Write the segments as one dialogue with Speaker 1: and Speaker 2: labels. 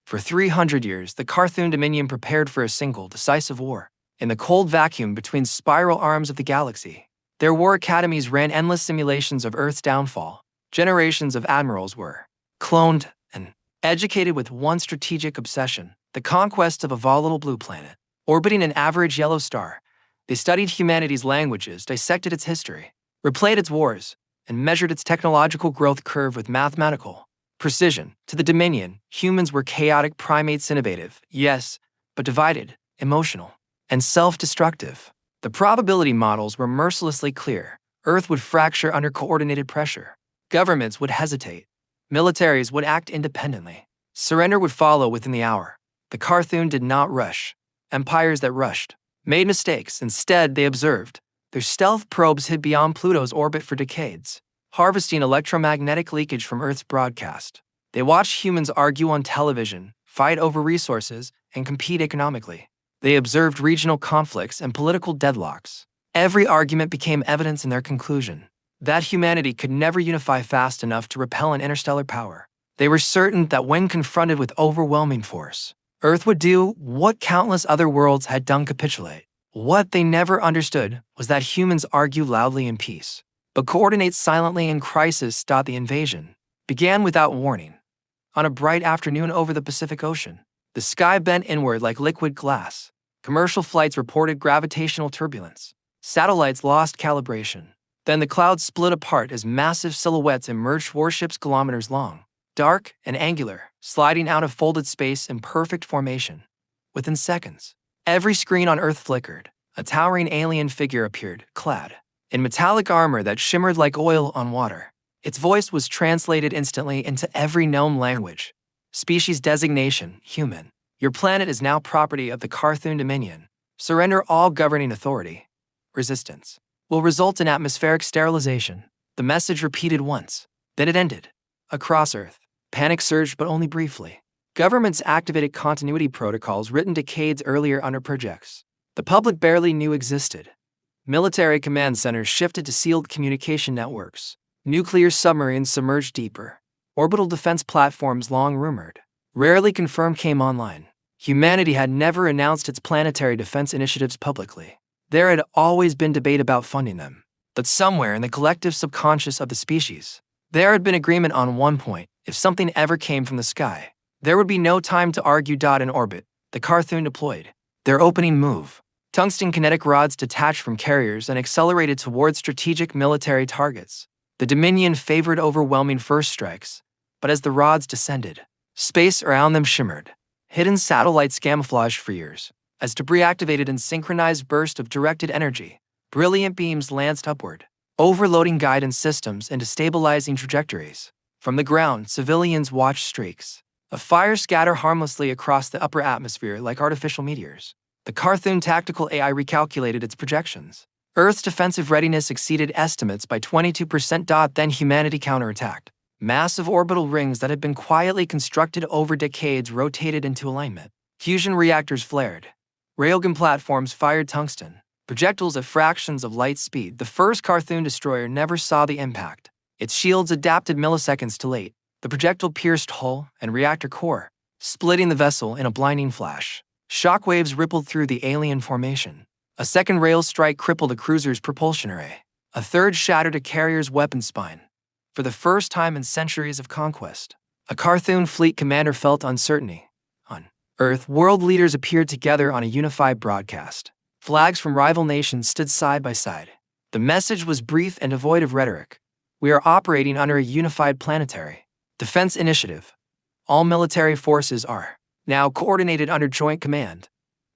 Speaker 1: For 300 years, the Karthuun Dominion prepared for a single, decisive war. In the cold vacuum between spiral arms of the galaxy, their war academies ran endless simulations of Earth's downfall. Generations of admirals were cloned and educated with one strategic obsession: the conquest of a volatile blue planet. Orbiting an average yellow star, they studied humanity's languages, dissected its history, replayed its wars, and measured its technological growth curve with mathematical precision. To the Dominion, humans were chaotic primates, innovative, yes, but divided, emotional, and self-destructive. The probability models were mercilessly clear. Earth would fracture under coordinated pressure. Governments would hesitate. Militaries would act independently. Surrender would follow within the hour. The Karthuun did not rush. Empires that rushed made mistakes. Instead, they observed. Their stealth probes hid beyond Pluto's orbit for decades, harvesting electromagnetic leakage from Earth's broadcast. They watched humans argue on television, fight over resources, and compete economically. They observed regional conflicts and political deadlocks. Every argument became evidence in their conclusion that humanity could never unify fast enough to repel an interstellar power. They were certain that when confronted with overwhelming force, Earth would do what countless other worlds had done: capitulate. What they never understood was that humans argue loudly in peace, but coordinate silently in crisis. The invasion began without warning. On a bright afternoon over the Pacific Ocean, the sky bent inward like liquid glass. Commercial flights reported gravitational turbulence. Satellites lost calibration. Then the clouds split apart as massive silhouettes emerged, warships kilometers long, dark and angular, sliding out of folded space in perfect formation. Within seconds, every screen on Earth flickered. A towering alien figure appeared, clad in metallic armor that shimmered like oil on water. Its voice was translated instantly into every known language. Species designation: human. Your planet is now property of the Karthuun Dominion. Surrender all governing authority. Resistance will result in atmospheric sterilization. The message repeated once, then it ended. Across Earth, panic surged, but only briefly. Governments activated continuity protocols written decades earlier under projects the public barely knew existed. Military command centers shifted to sealed communication networks. Nuclear submarines submerged deeper. Orbital defense platforms, long rumored, rarely confirmed, came online. Humanity had never announced its planetary defense initiatives publicly. There had always been debate about funding them. But somewhere in the collective subconscious of the species, there had been agreement on one point: if something ever came from the sky, there would be no time to argue. In orbit, the Karthuun deployed their opening move. Tungsten kinetic rods detached from carriers and accelerated towards strategic military targets. The Dominion favored overwhelming first strikes, but as the rods descended, space around them shimmered. Hidden satellites camouflaged for years. As debris activated in synchronized bursts of directed energy, brilliant beams lanced upward, overloading guidance systems into stabilizing trajectories. From the ground, civilians watched streaks of fire scatter harmlessly across the upper atmosphere like artificial meteors. The Karthuun tactical AI recalculated its projections. Earth's defensive readiness exceeded estimates by 22%. Then humanity counterattacked. Massive orbital rings that had been quietly constructed over decades rotated into alignment. Fusion reactors flared. Railgun platforms fired tungsten projectiles at fractions of light speed. The first Karthuun destroyer never saw the impact. Its shields adapted milliseconds too late. The projectile pierced hull and reactor core, splitting the vessel in a blinding flash. Shockwaves rippled through the alien formation. A second rail strike crippled a cruiser's propulsion array. A third shattered a carrier's weapon spine. For the first time in centuries of conquest, a Karthuun fleet commander felt uncertainty. On Earth, world leaders appeared together on a unified broadcast. Flags from rival nations stood side by side. The message was brief and devoid of rhetoric. We are operating under a unified planetary defense initiative. All military forces are now coordinated under joint command.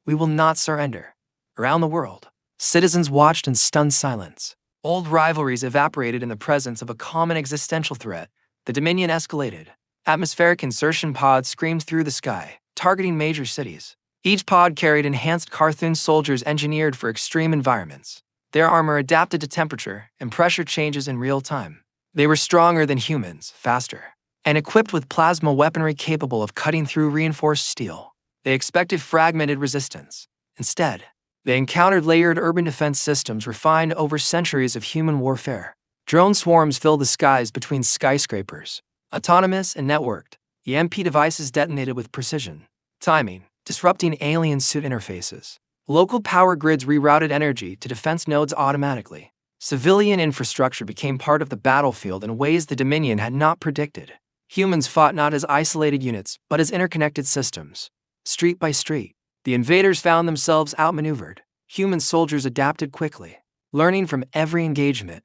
Speaker 1: We will not surrender. Around the world, citizens watched in stunned silence. Old rivalries evaporated in the presence of a common existential threat. The Dominion escalated. Atmospheric insertion pods screamed through the sky, targeting major cities. Each pod carried enhanced Karthuun soldiers engineered for extreme environments. Their armor adapted to temperature and pressure changes in real time. They were stronger than humans, faster, and equipped with plasma weaponry capable of cutting through reinforced steel. They expected fragmented resistance. Instead, they encountered layered urban defense systems refined over centuries of human warfare. Drone swarms filled the skies between skyscrapers, autonomous and networked. EMP devices detonated with precision, timing, disrupting alien suit interfaces. Local power grids rerouted energy to defense nodes automatically. Civilian infrastructure became part of the battlefield in ways the Dominion had not predicted. Humans fought not as isolated units, but as interconnected systems. Street by street, the invaders found themselves outmaneuvered. Human soldiers adapted quickly, learning from every engagement.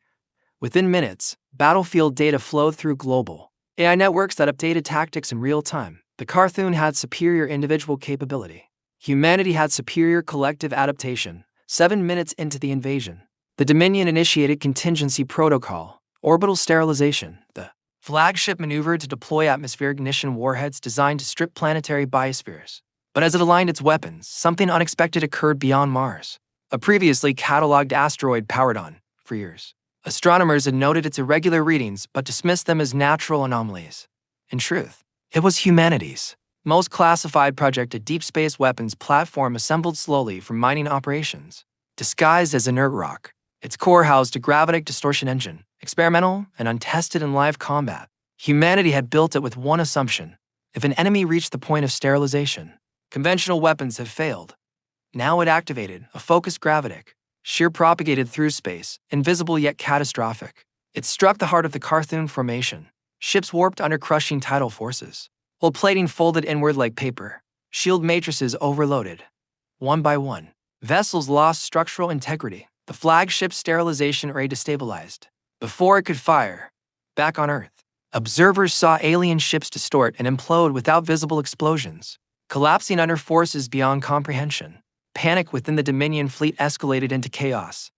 Speaker 1: Within minutes, battlefield data flowed through global AI networks that updated tactics in real time. The Karthuun had superior individual capability. Humanity had superior collective adaptation. 7 minutes into the invasion, the Dominion initiated contingency protocol, orbital sterilization. The flagship maneuvered to deploy atmospheric ignition warheads designed to strip planetary biospheres. But as it aligned its weapons, something unexpected occurred beyond Mars. A previously cataloged asteroid powered on for years. Astronomers had noted its irregular readings but dismissed them as natural anomalies. In truth, it was humanity's most classified project, a deep space weapons platform assembled slowly from mining operations. Disguised as inert rock, its core housed a gravitic distortion engine, experimental and untested in live combat. Humanity had built it with one assumption: if an enemy reached the point of sterilization, conventional weapons have failed. Now it activated a focused gravitic, shear propagated through space, invisible yet catastrophic. It struck the heart of the Karthuun formation. Ships warped under crushing tidal forces. Hull plating folded inward like paper. Shield matrices overloaded. One by one, vessels lost structural integrity. The flagship's sterilization array destabilized. Before it could fire, back on Earth, observers saw alien ships distort and implode without visible explosions, collapsing under forces beyond comprehension. Panic within the Dominion fleet escalated into chaos.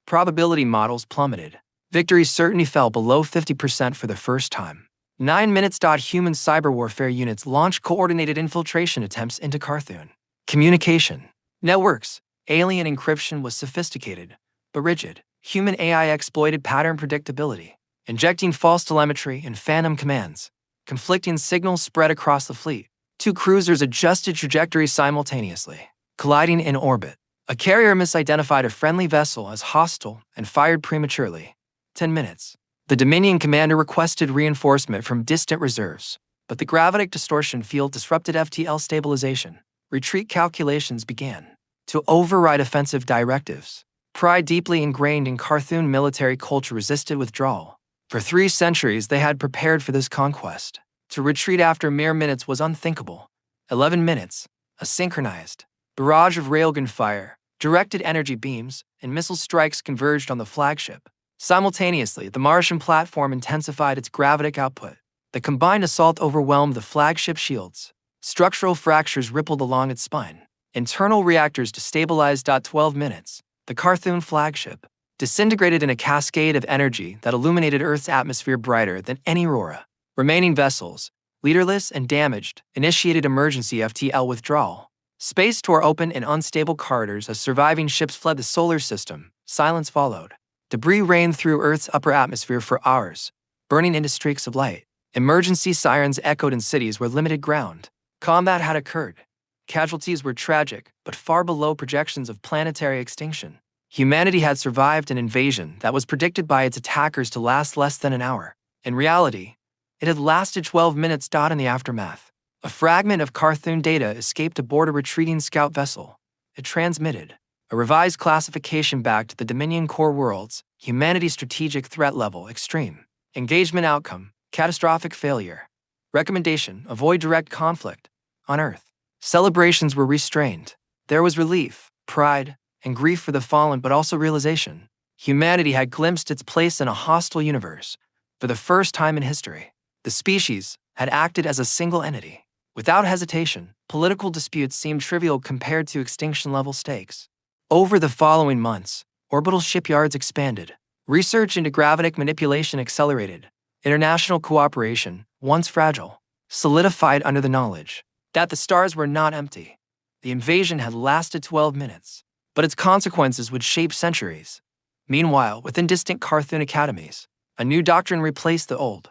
Speaker 1: Probability models plummeted. Victory certainty fell below 50% for the first time. 9 minutes. Human cyber warfare units launched coordinated infiltration attempts into Karthuun. Communication networks. Alien encryption was sophisticated, but rigid. Human AI exploited pattern predictability, injecting false telemetry and phantom commands. Conflicting signals spread across the fleet. 2 cruisers adjusted trajectories simultaneously, colliding in orbit. A carrier misidentified a friendly vessel as hostile and fired prematurely. 10 minutes. The Dominion commander requested reinforcement from distant reserves, but the gravitic distortion field disrupted FTL stabilization. Retreat calculations began to override offensive directives. Pride deeply ingrained in Karthuun military culture resisted withdrawal. For 3 centuries they had prepared for this conquest. To retreat after mere minutes was unthinkable. 11 minutes. A synchronized barrage of railgun fire, directed energy beams, and missile strikes converged on the flagship. Simultaneously, the Martian platform intensified its gravitic output. The combined assault overwhelmed the flagship shields. Structural fractures rippled along its spine. Internal reactors destabilized. 12 minutes. The Karthuun flagship disintegrated in a cascade of energy that illuminated Earth's atmosphere brighter than any aurora. Remaining vessels, leaderless and damaged, initiated emergency FTL withdrawal. Space tore open in unstable corridors as surviving ships fled the solar system. Silence followed. Debris rained through Earth's upper atmosphere for hours, burning into streaks of light. Emergency sirens echoed in cities where limited ground combat had occurred. Casualties were tragic, but far below projections of planetary extinction. Humanity had survived an invasion that was predicted by its attackers to last less than an hour. In reality, it had lasted 12 minutes. In the aftermath, a fragment of Karthuun data escaped aboard a retreating scout vessel. It transmitted a revised classification back to the Dominion core worlds: humanity strategic threat level extreme, engagement outcome catastrophic failure, recommendation avoid direct conflict. On Earth, celebrations were restrained. There was relief, pride, and grief for the fallen, but also realization. Humanity had glimpsed its place in a hostile universe. For the first time in history, the species had acted as a single entity. Without hesitation, political disputes seemed trivial compared to extinction-level stakes. Over the following months, orbital shipyards expanded. Research into gravitic manipulation accelerated. International cooperation, once fragile, solidified under the knowledge that the stars were not empty. The invasion had lasted 12 minutes, but its consequences would shape centuries. Meanwhile, within distant Karthuun academies, a new doctrine replaced the old.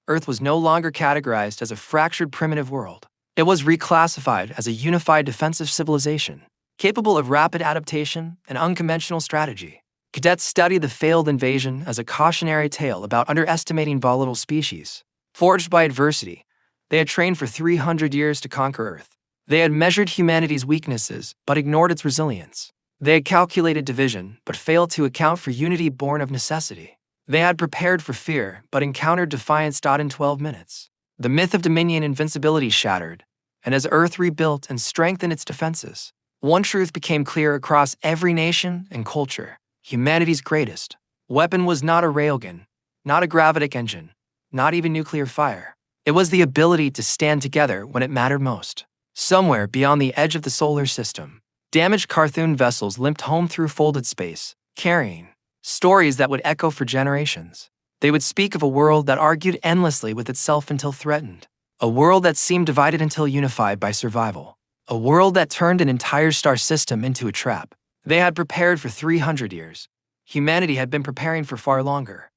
Speaker 1: Earth was no longer categorized as a fractured primitive world. It was reclassified as a unified defensive civilization, capable of rapid adaptation and unconventional strategy. Cadets studied the failed invasion as a cautionary tale about underestimating volatile species. Forged by adversity, They had trained for 300 years to conquer Earth. They had measured humanity's weaknesses, but ignored its resilience. They had calculated division, but failed to account for unity born of necessity. They had prepared for fear, but encountered defiance. In 12 minutes, the myth of Dominion invincibility shattered, and as Earth rebuilt and strengthened its defenses, one truth became clear across every nation and culture. Humanity's greatest weapon was not a railgun, not a gravitic engine, not even nuclear fire. It was the ability to stand together when it mattered most. Somewhere beyond the edge of the solar system, damaged Karthuun vessels limped home through folded space, carrying stories that would echo for generations. They would speak of a world that argued endlessly with itself until threatened, a world that seemed divided until unified by survival, a world that turned an entire star system into a trap. They had prepared for 300 years. Humanity had been preparing for far longer.